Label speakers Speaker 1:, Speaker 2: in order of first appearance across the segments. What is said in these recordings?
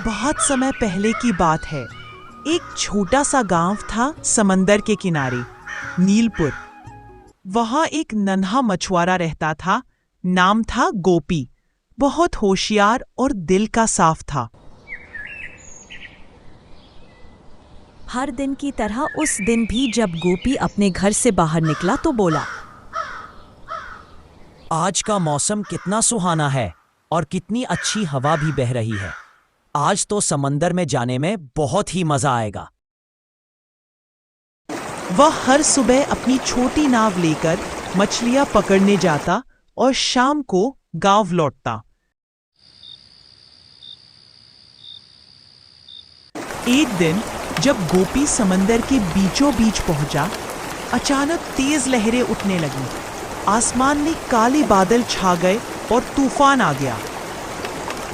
Speaker 1: बहुत समय पहले की बात है। एक छोटा सा गांव था समंदर के किनारे, नीलपुर। वहां एक नन्हा मछुआरा रहता था। नाम था गोपी। बहुत होशियार और दिल का साफ था।
Speaker 2: हर दिन की तरह उस दिन भी जब गोपी अपने घर से बाहर निकला तो बोला,
Speaker 3: आज का मौसम कितना सुहाना है और कितनी अच्छी हवा भी बह रही है। आज तो समंदर में जाने में बहुत ही मजा आएगा।
Speaker 1: वह हर सुबह अपनी छोटी नाव लेकर मछलियां पकड़ने जाता और शाम को गांव लौटता। एक दिन जब गोपी समंदर के बीचों बीच पहुंचा, अचानक तेज लहरें उठने लगीं। आसमान में काले बादल छा गए और तूफान आ गया।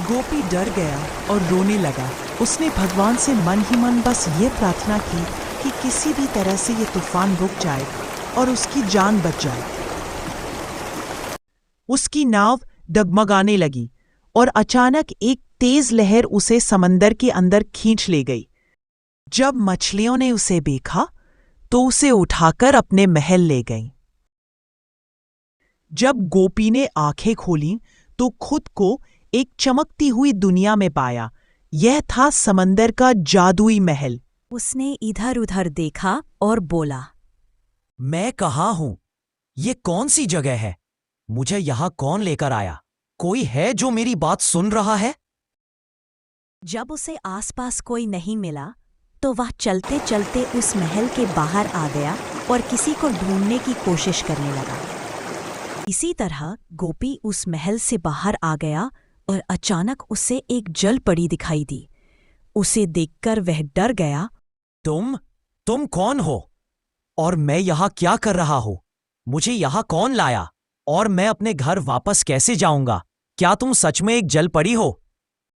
Speaker 1: गोपी डर गया और रोने लगा। उसने भगवान से मन ही मन बस ये प्रार्थना की कि किसी भी तरह से ये तूफान रुक जाए और उसकी जान बच जाए। उसकी नाव डगमगाने लगी और अचानक एक तेज लहर उसे समंदर के अंदर खींच ले गई। जब मछलियों ने उसे देखा तो उसे उठाकर अपने महल ले गईं। जब गोपी ने आंखें खोलीं तो खुद को एक चमकती हुई दुनिया में पाया। यह था समंदर का जादुई महल।
Speaker 2: उसने इधर उधर देखा और बोला,
Speaker 3: मैं कहाँ हूँ? ये कौन सी जगह है? मुझे यहाँ कौन लेकर आया? कोई है जो मेरी बात सुन रहा है?
Speaker 2: जब उसे आसपास कोई नहीं मिला तो वह चलते चलते उस महल के बाहर आ गया और किसी को ढूंढने की कोशिश करने लगा। इसी तरह गोपी उस महल से बाहर आ गया और अचानक उसे एक जल परी दिखाई दी। उसे देखकर वह डर गया।
Speaker 3: तुम कौन हो? और मैं यहाँ क्या कर रहा हूँ? मुझे यहाँ कौन लाया? और मैं अपने घर वापस कैसे जाऊंगा? क्या तुम सच में एक जल परी हो?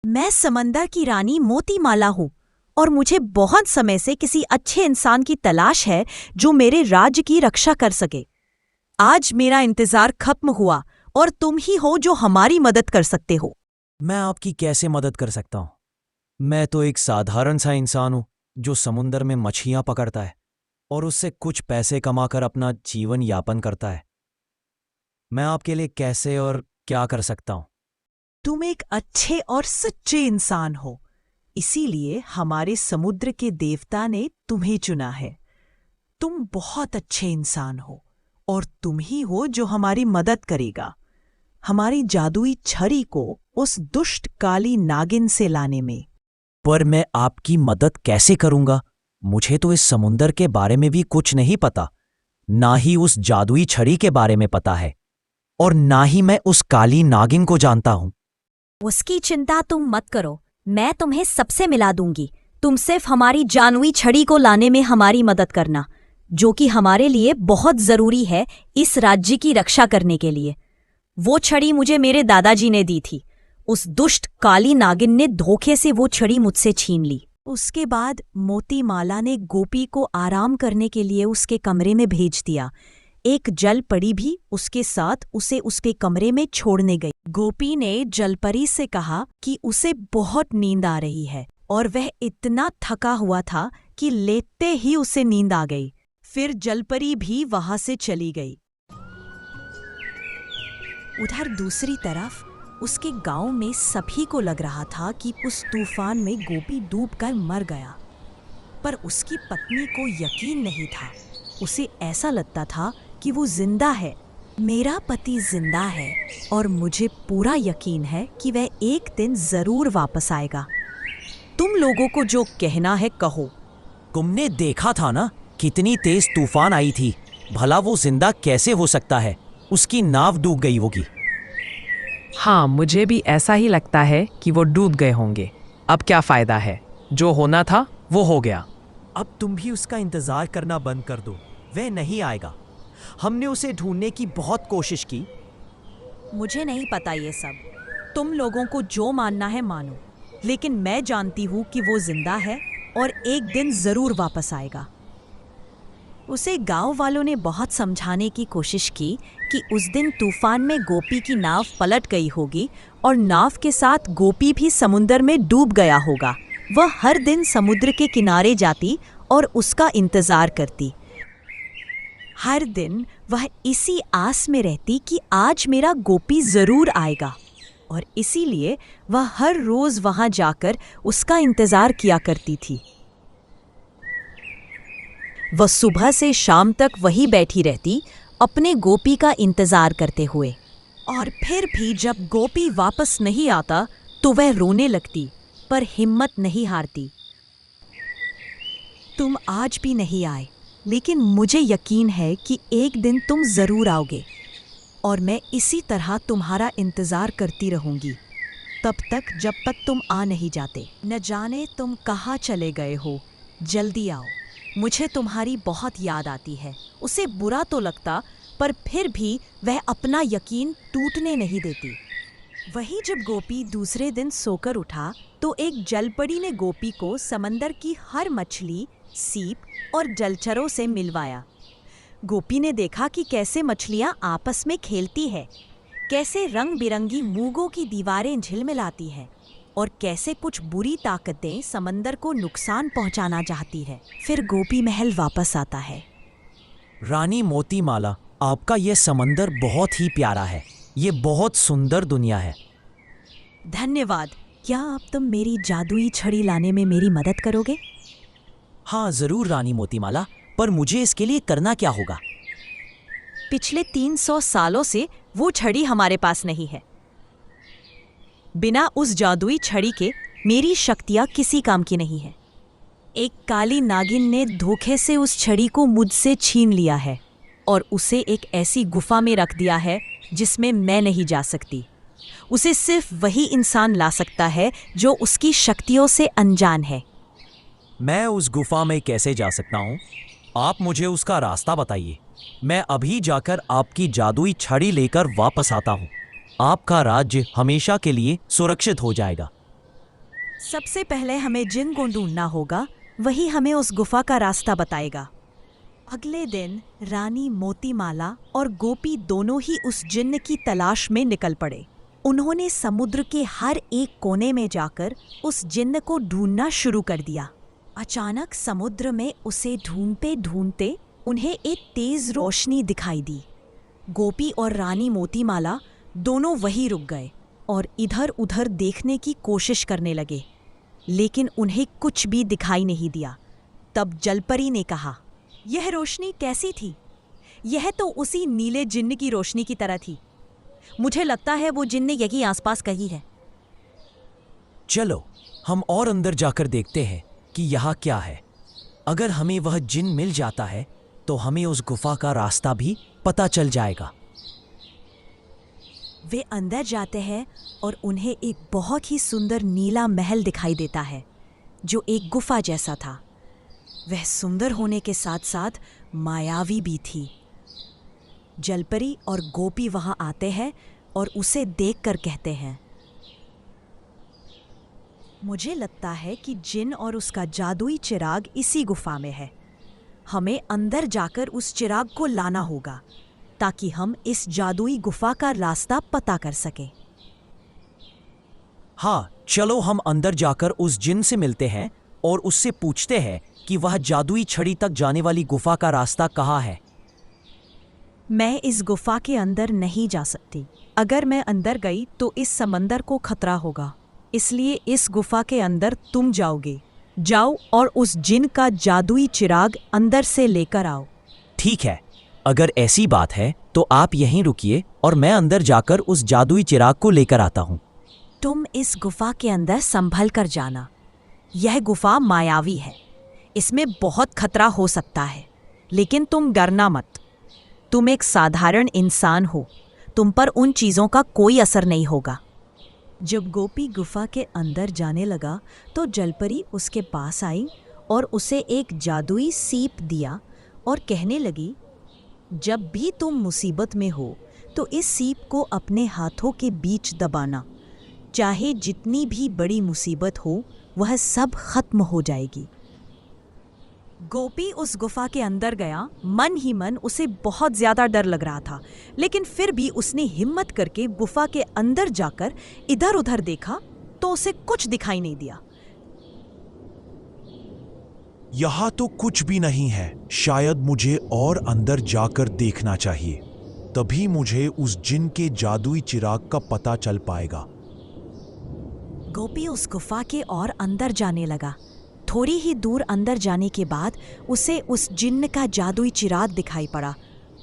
Speaker 2: मैं समंदर की रानी मोतीमाला हूँ और मुझे बहुत समय से किसी अच्छे इंसान की तलाश है जो मेरे राज्य की रक्षा कर सके। आज मेरा इंतजार खत्म हुआ और तुम ही हो जो हमारी मदद कर सकते हो।
Speaker 3: मैं आपकी कैसे मदद कर सकता हूँ? मैं तो एक साधारण सा इंसान हूँ जो समुंदर में मछलियां पकड़ता है और उससे कुछ पैसे कमाकर अपना जीवन यापन करता है। मैं आपके लिए कैसे और क्या कर सकता हूँ?
Speaker 1: तुम एक अच्छे और सच्चे इंसान हो, इसीलिए हमारे समुद्र के देवता ने तुम्हें चुना है। तुम बहुत अच्छे इंसान हो और तुम ही हो जो हमारी मदद करेगा हमारी जादुई छड़ी को उस दुष्ट काली नागिन से लाने में।
Speaker 3: पर मैं आपकी मदद कैसे करूंगा? मुझे तो इस समुंदर के बारे में भी कुछ नहीं पता, ना ही उस जादुई छड़ी के बारे में पता है और ना ही मैं उस काली नागिन को जानता हूं।
Speaker 2: उसकी चिंता तुम मत करो, मैं तुम्हें सबसे मिला दूंगी। तुम सिर्फ हमारी जादुई छड़ी को लाने में हमारी मदद करना, जो कि हमारे लिए बहुत जरूरी है इस राज्य की रक्षा करने के लिए। वो छड़ी मुझे मेरे दादाजी ने दी थी। उस दुष्ट काली नागिन ने धोखे से वो छड़ी मुझसे छीन ली। उसके बाद मोतीमाला ने गोपी को आराम करने के लिए उसके कमरे में भेज दिया। एक जल परी भी उसके साथ उसे उसके कमरे में छोड़ने गई। गोपी ने जलपरी से कहा कि उसे बहुत नींद आ रही है और वह इतना थका हुआ था कि लेटते ही उसे नींद आ गई। फिर जलपरी भी वहां से चली गई। उधर दूसरी तरफ उसके गांव में सभी को लग रहा था कि उस तूफान में गोपी डूबकर मर गया, पर उसकी पत्नी को यकीन नहीं था। उसे ऐसा लगता था कि वो जिंदा है। मेरा पति जिंदा है और मुझे पूरा यकीन है कि वह एक दिन जरूर वापस आएगा। तुम लोगों को जो कहना है कहो।
Speaker 3: तुमने देखा था ना कितनी तेज तूफान आई थी। भला वो जिंदा कैसे हो सकता है? उसकी नाव डूब गई होगी।
Speaker 4: हाँ, मुझे भी ऐसा ही लगता है कि वो डूब गए होंगे। अब क्या फायदा है? जो होना था वो हो गया।
Speaker 3: अब तुम भी उसका इंतजार करना बंद कर दो। वह नहीं आएगा। हमने उसे ढूंढने की बहुत कोशिश की।
Speaker 2: मुझे नहीं पता ये सब। तुम लोगों को जो मानना है मानो, लेकिन मैं जानती हूँ कि वो जिंदा है और एक दिन जरूर वापस आएगा। उसे गांव वालों ने बहुत समझाने की कोशिश की कि उस दिन तूफान में गोपी की नाव पलट गई होगी और नाव के साथ गोपी भी समुद्र में डूब गया होगा। वह हर दिन समुद्र के किनारे जाती और उसका इंतजार करती। हर दिन वह इसी आस में रहती कि आज मेरा गोपी जरूर आएगा, और इसीलिए वह हर रोज वहां जाकर उसका इंतजार किया करती थी। वह सुबह से शाम तक वहीं बैठी रहती, अपने गोपी का इंतजार करते हुए। और फिर भी जब गोपी वापस नहीं आता तो वह रोने लगती, पर हिम्मत नहीं हारती। तुम आज भी नहीं आए, लेकिन मुझे यकीन है कि एक दिन तुम जरूर आओगे, और मैं इसी तरह तुम्हारा इंतजार करती रहूंगी, तब तक जब तक तुम आ नहीं जाते। न जाने तुम कहाँ चले गए हो, जल्दी आओ। मुझे तुम्हारी बहुत याद आती है। उसे बुरा तो लगता, पर फिर भी वह अपना यकीन टूटने नहीं देती। वही जब गोपी दूसरे दिन सोकर उठा तो एक जलपरी ने गोपी को समंदर की हर मछली, सीप और जलचरों से मिलवाया। गोपी ने देखा कि कैसे मछलियां आपस में खेलती है, कैसे रंग बिरंगी मूंगों की दीवारें झिलमिलाती है, और कैसे कुछ बुरी ताकतें समंदर को नुकसान पहुंचाना चाहती है। फिर गोपी महल वापस आता है।
Speaker 3: रानी मोतीमाला, आपका ये समंदर बहुत ही प्यारा है। ये बहुत सुंदर दुनिया है।
Speaker 2: धन्यवाद। क्या अब तुम मेरी जादुई छड़ी लाने में मेरी मदद करोगे?
Speaker 3: हाँ जरूर रानी मोतीमाला, पर मुझे इसके लिए करना क्या होगा?
Speaker 2: पिछले 300 सालों से वो छड़ी हमारे पास नहीं है। बिना उस जादुई छड़ी के मेरी शक्तियां किसी काम की नहीं है। एक काली नागिन ने धोखे से उस छड़ी को मुझसे छीन लिया है और उसे एक ऐसी गुफा में रख दिया है जिसमें मैं नहीं जा सकती। उसे सिर्फ वही इंसान ला सकता है जो उसकी शक्तियों से अनजान है।
Speaker 3: मैं उस गुफा में कैसे जा सकता हूँ? आप मुझे उसका रास्ता बताइए। मैं अभी जाकर आपकी जादुई छड़ी लेकर वापस आता हूँ। आपका राज्य हमेशा के लिए सुरक्षित हो जाएगा।
Speaker 2: सबसे पहले हमें जिन को ढूंढना होगा, वही हमें उस गुफा का रास्ता बताएगा। अगले दिन रानी मोतीमाला और गोपी दोनों ही उस जिन्न की तलाश में निकल पड़े। उन्होंने समुद्र के हर एक कोने में जाकर उस जिन्न को ढूंढना शुरू कर दिया। अचानक समुद्र में उसे ढूंढते ढूंढते उन्हें एक तेज रोशनी दिखाई दी। गोपी और रानी मोतीमाला दोनों वहीं रुक गए और इधर उधर देखने की कोशिश करने लगे, लेकिन उन्हें कुछ भी दिखाई नहीं दिया। तब जलपरी ने कहा, यह रोशनी कैसी थी? यह तो उसी नीले जिन्न की रोशनी की तरह थी। मुझे लगता है वो जिन्न यही आसपास कहीं है।
Speaker 3: चलो हम और अंदर जाकर देखते हैं कि यहाँ क्या है। अगर हमें वह जिन्न मिल जाता है तो हमें उस गुफा का रास्ता भी पता चल जाएगा।
Speaker 2: वे अंदर जाते हैं और उन्हें एक बहुत ही सुंदर नीला महल दिखाई देता है जो एक गुफा जैसा था। वह सुंदर होने के साथ साथ मायावी भी थी। जलपरी और गोपी वहां आते हैं और उसे देखकर कहते हैं, मुझे लगता है कि जिन और उसका जादुई चिराग इसी गुफा में है। हमें अंदर जाकर उस चिराग को लाना होगा ताकि हम इस जादुई गुफा का रास्ता पता कर सकें।
Speaker 3: हाँ, चलो हम अंदर जाकर उस जिन से मिलते हैं और उससे पूछते हैं कि वह जादुई छड़ी तक जाने वाली गुफा का रास्ता कहाँ है।
Speaker 2: मैं इस गुफा के अंदर नहीं जा सकती। अगर मैं अंदर गई तो इस समंदर को खतरा होगा, इसलिए इस गुफा के अंदर तुम जाओगे। जाओ और उस जिन का जादुई चिराग अंदर से लेकर आओ।
Speaker 3: ठीक है, अगर ऐसी बात है तो आप यहीं रुकिए और मैं अंदर जाकर उस जादुई चिराग को लेकर आता हूँ।
Speaker 2: तुम इस गुफा के अंदर संभल कर जाना। यह गुफा मायावी है, इसमें बहुत खतरा हो सकता है, लेकिन तुम डरना मत। तुम एक साधारण इंसान हो, तुम पर उन चीज़ों का कोई असर नहीं होगा। जब गोपी गुफा के अंदर जाने लगा तो जलपरी उसके पास आई और उसे एक जादुई सीप दिया और कहने लगी, जब भी तुम मुसीबत में हो तो इस सीप को अपने हाथों के बीच दबाना। चाहे जितनी भी बड़ी मुसीबत हो, वह सब खत्म हो जाएगी। गोपी उस गुफा के अंदर गया। मन ही मन उसे बहुत ज्यादा डर लग रहा था, लेकिन फिर भी उसने हिम्मत करके गुफा के अंदर जाकर इधर उधर देखा तो उसे कुछ दिखाई नहीं दिया।
Speaker 3: यहाँ तो कुछ भी नहीं है। शायद मुझे और अंदर जाकर देखना चाहिए, तभी मुझे उस जिन के जादुई चिराग का पता चल पाएगा।
Speaker 2: गोपी उस गुफा के और अंदर जाने लगा। थोड़ी ही दूर अंदर जाने के बाद उसे उस जिन्न का जादुई चिराग दिखाई पड़ा।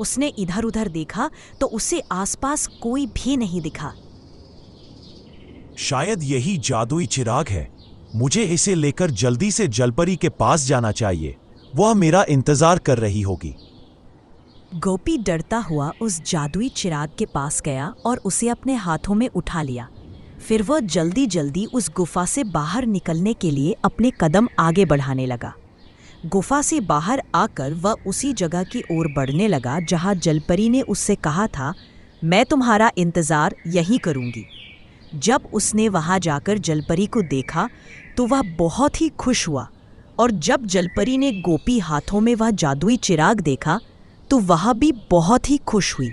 Speaker 2: उसने इधर उधर देखा तो उसे आसपास कोई भी नहीं दिखा।
Speaker 3: शायद यही जादुई चिराग है। मुझे इसे लेकर जल्दी से जलपरी के पास जाना चाहिए। वह मेरा इंतजार कर रही होगी।
Speaker 2: गोपी डरता हुआ उस जादुई चिराग के पास गया और उसे अपने हाथों में उठा लिया। फिर वह जल्दी जल्दी उस गुफा से बाहर निकलने के लिए अपने कदम आगे बढ़ाने लगा। गुफा से बाहर आकर वह उसी जगह की ओर बढ़ने लगा जहां जलपरी ने उससे कहा था, मैं तुम्हारा इंतजार यहीं करूंगी। जब उसने वहां जाकर जलपरी को देखा तो वह बहुत ही खुश हुआ, और जब जलपरी ने गोपी हाथों में वह जादुई चिराग देखा तो वह भी बहुत ही खुश हुई।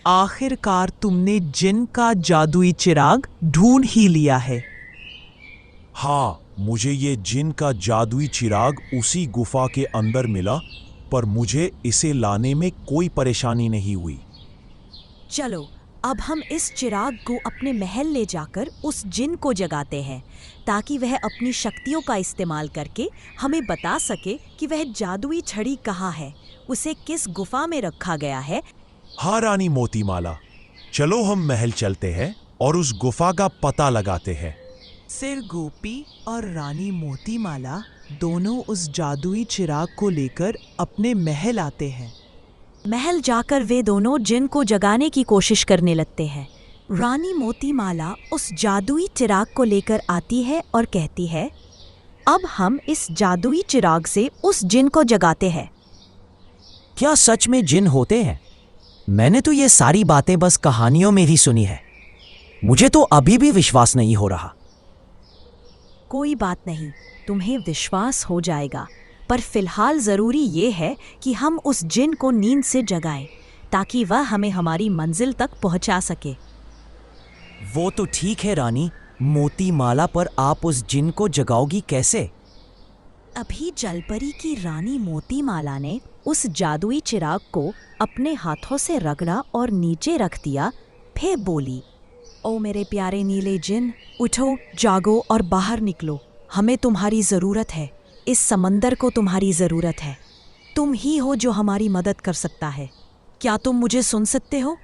Speaker 1: आखिरकार तुमने जिन का जादुई चिराग ढूंढ ही लिया है।
Speaker 3: हाँ, मुझे ये जिन का जादुई चिराग उसी गुफा के अंदर मिला, पर मुझे इसे लाने में कोई परेशानी नहीं हुई।
Speaker 2: चलो अब हम इस चिराग को अपने महल ले जाकर उस जिन को जगाते हैं, ताकि वह अपनी शक्तियों का इस्तेमाल करके हमें बता सके कि वह जादुई छड़ी कहाँ है, उसे किस गुफा में रखा गया है।
Speaker 3: हाँ रानी मोतीमाला, चलो हम महल चलते हैं और उस गुफा का पता लगाते हैं।
Speaker 1: सिर गोपी और रानी मोतीमाला दोनों उस जादुई चिराग को लेकर अपने महल आते हैं।
Speaker 2: महल जाकर वे दोनों जिन को जगाने की कोशिश करने लगते हैं। रानी मोतीमाला उस जादुई चिराग को लेकर आती है और कहती है, अब हम इस जादुई चिराग से उस जिन को जगाते हैं।
Speaker 3: क्या सच में जिन होते हैं? मैंने तो ये सारी बातें बस कहानियों में ही सुनी है। मुझे तो अभी भी विश्वास नहीं हो रहा।
Speaker 2: कोई बात नहीं, तुम्हें विश्वास हो जाएगा, पर फिलहाल जरूरी ये है कि हम उस जिन को नींद से जगाएं, ताकि वह हमें हमारी मंजिल तक पहुंचा सके।
Speaker 3: वो तो ठीक है रानी मोतीमाला, पर आप उस जिन को जगाओगी कैसे?
Speaker 2: अभी जलपरी की रानी मोतीमाला ने उस जादुई चिराग को अपने हाथों से रगड़ा और नीचे रख दिया। फिर बोली, ओ मेरे प्यारे नीले जिन, उठो, जागो और बाहर निकलो। हमें तुम्हारी ज़रूरत है। इस समंदर को तुम्हारी ज़रूरत है। तुम ही हो जो हमारी मदद कर सकता है। क्या तुम मुझे सुन सकते हो?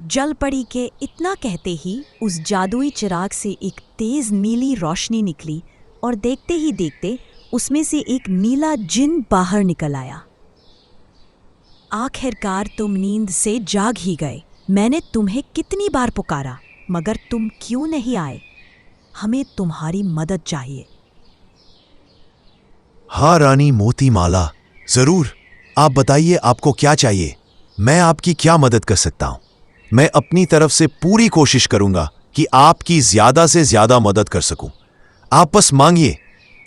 Speaker 2: जलपरी के इतना कहते ही उस जादुई चिराग से एक तेज नीली रोशनी निकली और देखते ही देखते उसमें से एक नीला जिन बाहर निकल आया। आखिरकार तुम नींद से जाग ही गए। मैंने तुम्हें कितनी बार पुकारा, मगर तुम क्यों नहीं आए? हमें तुम्हारी मदद चाहिए।
Speaker 5: हाँ रानी मोतीमाला, जरूर। आप बताइए आपको क्या चाहिए। मैं आपकी क्या मदद कर सकता हूँ। मैं अपनी तरफ से पूरी कोशिश करूंगा कि आपकी ज्यादा से ज्यादा मदद कर सकूं। आप बस मांगिए,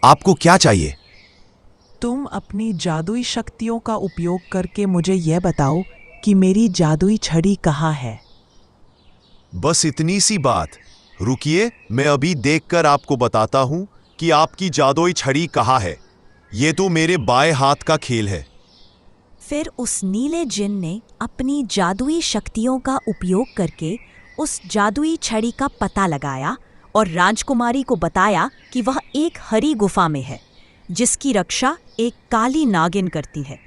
Speaker 5: आपको क्या चाहिए।
Speaker 1: तुम अपनी जादुई शक्तियों का उपयोग करके मुझे यह बताओ कि मेरी जादुई छड़ी कहाँ है।
Speaker 5: बस इतनी सी बात। रुकिए, मैं अभी देखकर आपको बताता हूं कि आपकी जादुई छड़ी कहाँ है। ये तो मेरे बाएं हाथ का खेल है।
Speaker 2: फिर उस नीले जिन ने अपनी जादुई शक्तियों का उपयोग करके उस जादुई छड़ी का पता लगाया और राजकुमारी को बताया कि वह एक हरी गुफा में है, जिसकी रक्षा एक काली नागिन करती है।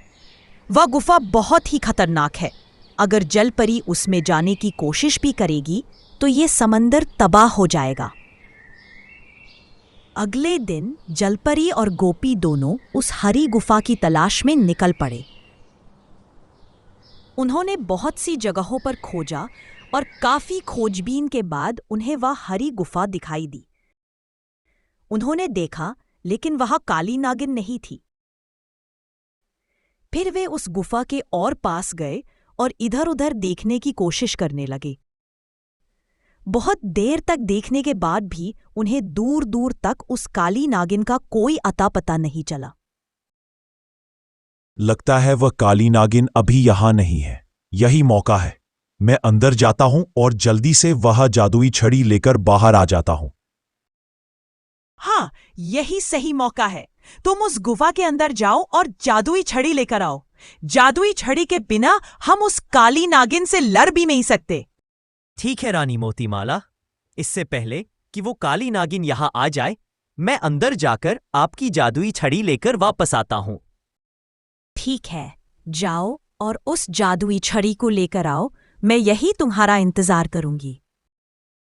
Speaker 2: वह गुफा बहुत ही खतरनाक है। अगर जलपरी उसमें जाने की कोशिश भी करेगी तो ये समंदर तबाह हो जाएगा। अगले दिन जलपरी और गोपी दोनों उस हरी गुफा की तलाश में निकल पड़े। उन्होंने बहुत सी जगहों पर खोजा और काफी खोजबीन के बाद उन्हें वह हरी गुफा दिखाई दी। उन्होंने देखा, लेकिन वहां काली नागिन नहीं थी। फिर वे उस गुफा के और पास गए और इधर उधर देखने की कोशिश करने लगे। बहुत देर तक देखने के बाद भी उन्हें दूर दूर तक उस काली नागिन का कोई अता पता नहीं चला।
Speaker 5: लगता है वह काली नागिन अभी यहां नहीं है। यही मौका है। मैं अंदर जाता हूं और जल्दी से वह जादुई छड़ी लेकर बाहर आ जाता हूं।
Speaker 1: हाँ, यही सही मौका है। तुम उस गुफा के अंदर जाओ और जादुई छड़ी लेकर आओ। जादुई छड़ी के बिना हम उस काली नागिन से लड़ भी नहीं सकते।
Speaker 3: ठीक है रानी मोतीमाला, इससे पहले कि वो काली नागिन यहां आ जाए, मैं अंदर जाकर आपकी जादुई छड़ी लेकर वापस आता हूं।
Speaker 2: ठीक है, जाओ और उस जादुई छड़ी को लेकर आओ। मैं यही तुम्हारा इंतजार करूंगी।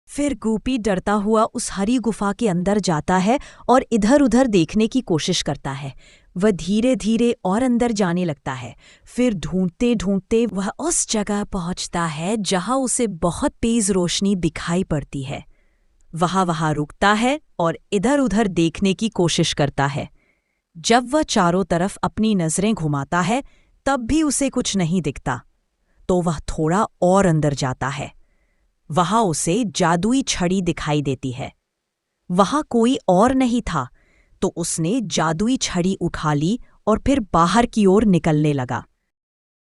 Speaker 2: फिर गोपी डरता हुआ उस हरी गुफा के अंदर जाता है और इधर उधर देखने की कोशिश करता है। वह धीरे धीरे और अंदर जाने लगता है। फिर ढूंढते ढूंढते वह उस जगह पहुंचता है जहां उसे बहुत तेज रोशनी दिखाई पड़ती है। वहां रुकता है और इधर उधर देखने की कोशिश करता है। जब वह चारों तरफ अपनी नजरें घुमाता है तब भी उसे कुछ नहीं दिखता, तो वह थोड़ा और अंदर जाता है। वहां उसे जादुई छड़ी दिखाई देती है। वहां कोई और नहीं था, तो उसने जादुई छड़ी उठा ली और फिर बाहर की ओर निकलने लगा।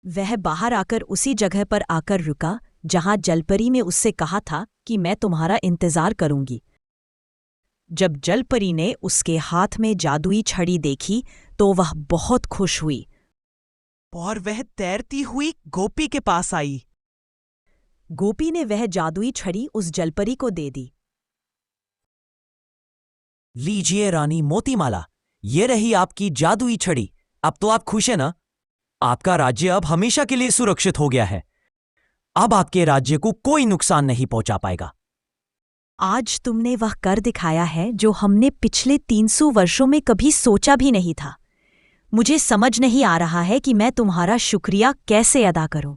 Speaker 2: वह बाहर आकर उसी जगह पर आकर रुका जहां जलपरी ने उससे कहा था कि मैं तुम्हारा इंतजार करूंगी। जब जलपरी ने उसके हाथ में जादुई छड़ी देखी तो वह बहुत खुश हुई
Speaker 1: और वह तैरती हुई गोपी के पास आई।
Speaker 2: गोपी ने वह जादुई छड़ी उस जलपरी को दे दी।
Speaker 3: लीजिए रानी मोतीमाला, ये रही आपकी जादुई छड़ी। अब तो आप खुश हैं ना? आपका राज्य अब हमेशा के लिए सुरक्षित हो गया है। अब आपके राज्य को कोई नुकसान नहीं पहुंचा पाएगा।
Speaker 2: आज तुमने वह कर दिखाया है जो हमने पिछले 300 वर्षों में कभी सोचा भी नहीं था। मुझे समझ नहीं आ रहा है कि मैं तुम्हारा शुक्रिया कैसे अदा करूं।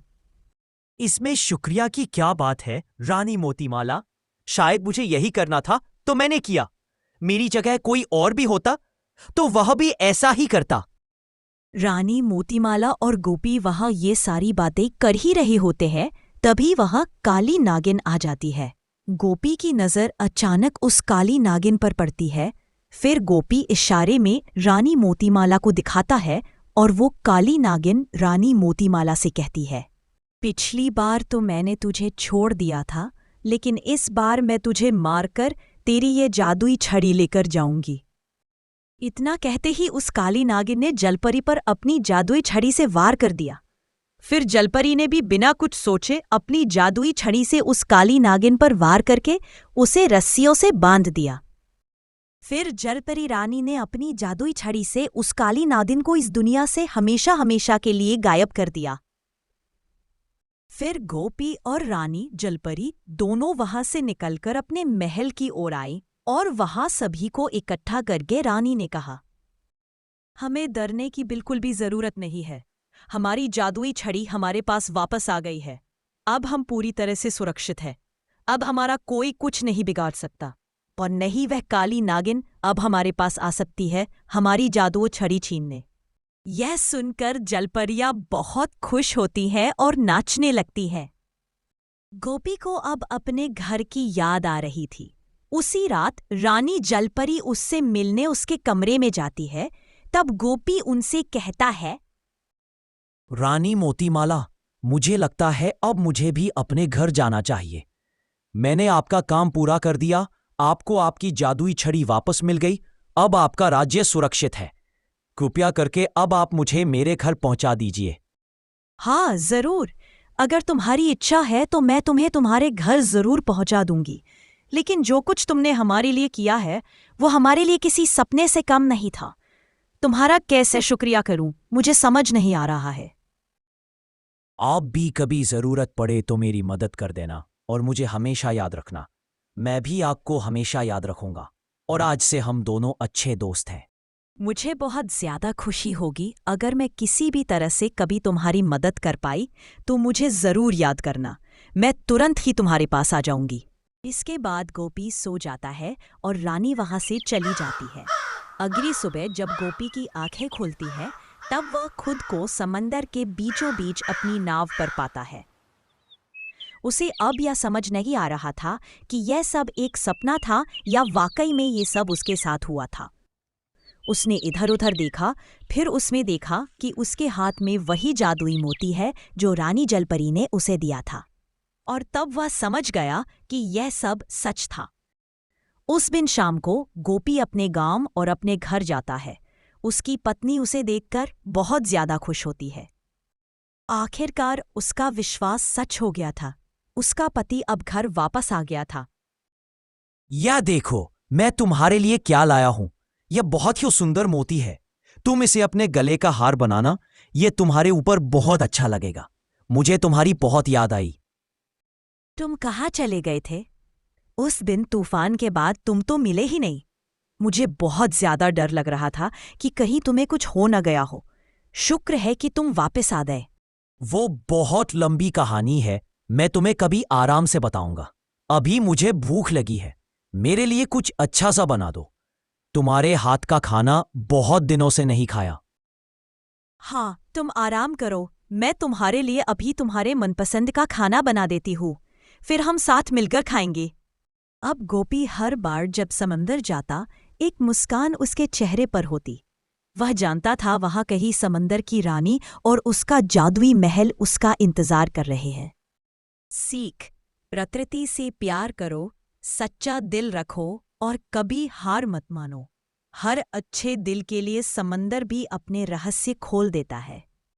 Speaker 3: इसमें शुक्रिया की क्या बात है रानी मोतीमाला? शायद मुझे यही करना था तो मैंने किया। मेरी जगह कोई और भी होता तो वह भी ऐसा ही करता।
Speaker 2: रानी मोतीमाला और गोपी वहां ये सारी बातें कर ही रहे होते हैं, तभी वहां काली नागिन आ जाती है। गोपी की नजर अचानक उस काली नागिन पर पड़ती है। फिर गोपी इशारे में रानी मोतीमाला को दिखाता है और वो काली नागिन रानी मोतीमाला से कहती है, पिछली बार तो मैंने तुझे छोड़ दिया था, लेकिन इस बार मैं तुझे मारकर तेरी ये जादुई छड़ी लेकर जाऊंगी। इतना कहते ही उस काली नागिन ने जलपरी पर अपनी जादुई छड़ी से वार कर दिया। फिर जलपरी ने भी बिना कुछ सोचे अपनी जादुई छड़ी से उस काली नागिन पर वार करके उसे रस्सियों से बांध दिया। फिर जलपरी रानी ने अपनी जादुई छड़ी से उस काली नागिन को इस दुनिया से हमेशा हमेशा के लिए गायब कर दिया। फिर गोपी और रानी जलपरी दोनों वहां से निकलकर अपने महल की ओर आई और वहां सभी को इकट्ठा करके रानी ने कहा, हमें डरने की बिल्कुल भी जरूरत नहीं है। हमारी जादुई छड़ी हमारे पास वापस आ गई है। अब हम पूरी तरह से सुरक्षित हैं। अब हमारा कोई कुछ नहीं बिगाड़ सकता, और नहीं वह काली नागिन अब हमारे पास आ सकती है हमारी जादुई छड़ी छीनने। यह सुनकर जलपरियां बहुत खुश होती हैं और नाचने लगती हैं। गोपी को अब अपने घर की याद आ रही थी। उसी रात रानी जलपरी उससे मिलने उसके कमरे में जाती है। तब गोपी उनसे कहता है,
Speaker 3: रानी मोतीमाला, मुझे लगता है अब मुझे भी अपने घर जाना चाहिए। मैंने आपका काम पूरा कर दिया। आपको आपकी जादुई छड़ी वापस मिल गई। अब आपका राज्य सुरक्षित है। कृपया करके अब आप मुझे मेरे घर पहुंचा दीजिए।
Speaker 2: हाँ जरूर, अगर तुम्हारी इच्छा है तो मैं तुम्हें तुम्हारे घर जरूर पहुंचा दूंगी। लेकिन जो कुछ तुमने हमारे लिए किया है वो हमारे लिए किसी सपने से कम नहीं था। तुम्हारा कैसे शुक्रिया करूं, मुझे समझ नहीं आ रहा है।
Speaker 3: आप भी कभी जरूरत पड़े तो मेरी मदद कर देना और मुझे हमेशा याद रखना। मैं भी आपको हमेशा याद रखूंगा और आज से हम दोनों अच्छे दोस्त हैं।
Speaker 2: मुझे बहुत ज्यादा खुशी होगी अगर मैं किसी भी तरह से कभी तुम्हारी मदद कर पाई तो मुझे जरूर याद करना। मैं तुरंत ही तुम्हारे पास आ जाऊंगी। इसके बाद गोपी सो जाता है और रानी वहां से चली जाती है। अगली सुबह जब गोपी की आंखें खुलती है तब वह खुद को समंदर के बीचों बीच अपनी नाव पर पाता है। उसे अब यह समझ नहीं आ रहा था कि यह सब एक सपना था या वाकई में ये सब उसके साथ हुआ था। उसने इधर उधर देखा, फिर उसमें देखा कि उसके हाथ में वही जादुई मोती है जो रानी जलपरी ने उसे दिया था, और तब वह समझ गया कि यह सब सच था। उस दिन शाम को गोपी अपने गांव और अपने घर जाता है। उसकी पत्नी उसे देखकर बहुत ज्यादा खुश होती है। आखिरकार उसका विश्वास सच हो गया था। उसका पति अब घर वापस आ गया था।
Speaker 3: या देखो, मैं तुम्हारे लिए क्या लाया हूं। यह बहुत ही सुंदर मोती है। तुम इसे अपने गले का हार बनाना, यह तुम्हारे ऊपर बहुत अच्छा लगेगा। मुझे तुम्हारी बहुत याद आई।
Speaker 2: तुम कहाँ चले गए थे? उस दिन तूफान के बाद तुम तो मिले ही नहीं। मुझे बहुत ज्यादा डर लग रहा था कि कहीं तुम्हें कुछ हो न गया हो। शुक्र है कि तुम वापस आ गए।
Speaker 3: वो बहुत लंबी कहानी है, मैं तुम्हें कभी आराम से बताऊंगा। अभी मुझे भूख लगी है, मेरे लिए कुछ अच्छा सा बना दो। तुम्हारे हाथ का खाना बहुत दिनों से नहीं खाया।
Speaker 2: हाँ, तुम आराम करो, मैं तुम्हारे लिए अभी तुम्हारे मनपसंद का खाना बना देती हूँ, फिर हम साथ मिलकर खाएंगे। अब गोपी हर बार जब समंदर जाता, एक मुस्कान उसके चेहरे पर होती। वह जानता था वहां कहीं समंदर की रानी और उसका जादुई महल उसका इंतजार कर रहे हैं। सीख, प्रकृति से प्यार करो, सच्चा दिल रखो और कभी हार मत मानो। हर अच्छे दिल के लिए समंदर भी अपने रहस्य खोल देता है।